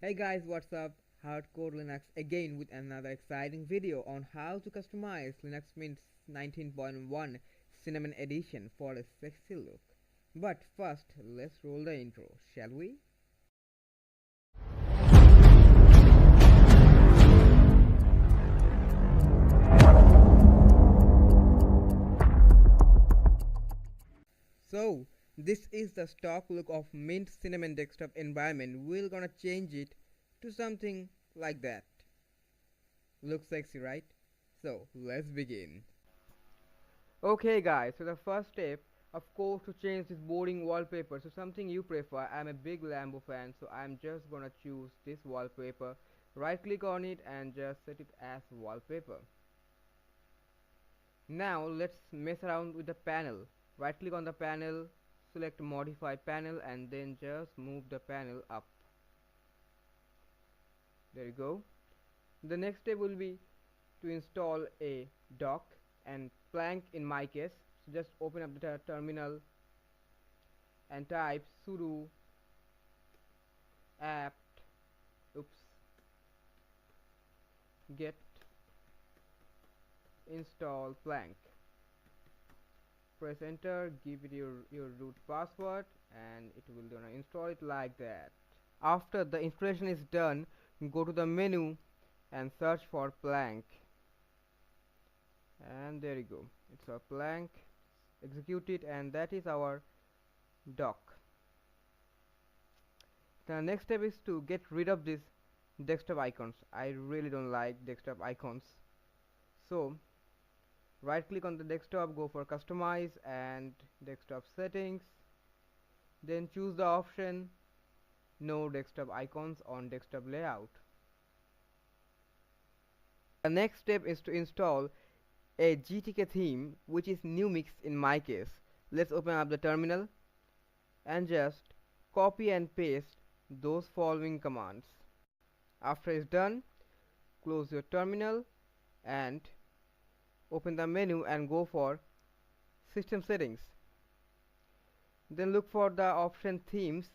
Hey guys, what's up? Hardcore Linux again with another exciting video on how to customize Linux Mint 19.1 Cinnamon Edition for a sexy look. But first, let's roll the intro, shall we? So, this is the stock look of Mint Cinnamon desktop environment. We're gonna change it to something like that. Looks sexy, right? So, let's begin. Okay guys, so the first step, of course, to change this boring wallpaper to something you prefer. I'm a big Lambo fan, so I'm just gonna choose this wallpaper. Right click on it and just set it as wallpaper. Now let's mess around with the panel. Right click on the panel, select modify panel and then just move the panel up. There you go. The next step will be to install a dock and plank in my case. So just open up the terminal and type sudo apt-get install plank. Press enter, give it your root password and it will gonna install it like that. After the installation is done, go to the menu and search for plank, and there you go, it's our plank. Execute it and that is our dock. The next step is to get rid of these desktop icons. I really don't like desktop icons, so right click on the desktop, go for customize and desktop settings, then choose the option no desktop icons on desktop layout. The next step is to install a GTK theme, which is Numix in my case. Let's open up the terminal and just copy and paste those following commands. After it's done, close your terminal and open the menu and go for system settings. Then look for the option themes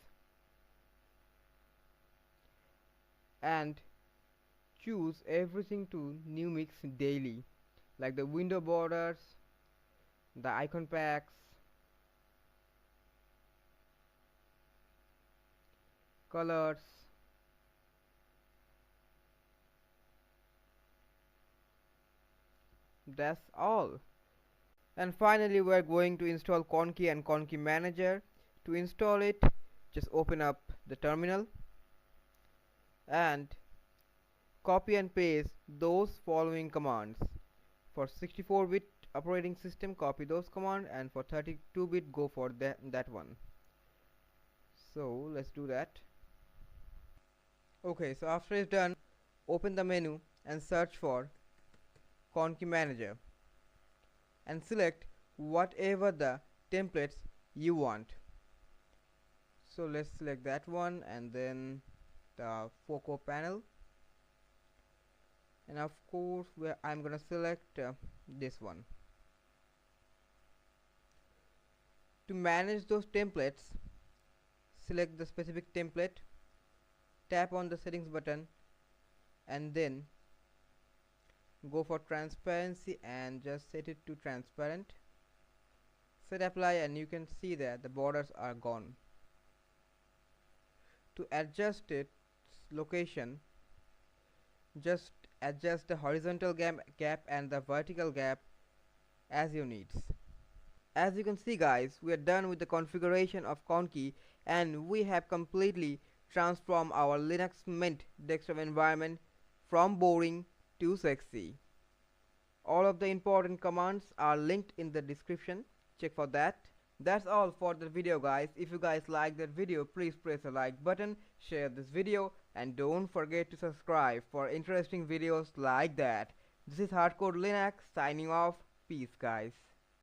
and choose everything to Numix daily, like the window borders, the icon packs, colors, that's all. And finally we are going to install Conky and Conky Manager. To install it, just open up the terminal and copy and paste those following commands. For 64-bit operating system, copy those commands, and for 32-bit, go for that one. So let's do that. Okay, so after it's done, open the menu and search for Conky Manager and select whatever the templates you want. So let's select that one and then the FOCO panel, and of course I'm gonna select this one. To manage those templates, select the specific template, tap on the settings button and then go for transparency and just set it to transparent. Set apply and you can see that the borders are gone. To adjust its location, just adjust the horizontal gap and the vertical gap as your needs. As you can see guys, we are done with the configuration of Conky and we have completely transformed our Linux Mint desktop environment from boring to sexy. All of the important commands are linked in the description, check for that. That's all for the video guys. If you guys like that video, please press the like button, share this video and don't forget to subscribe for interesting videos like that. This is Hardcore Linux signing off. Peace guys.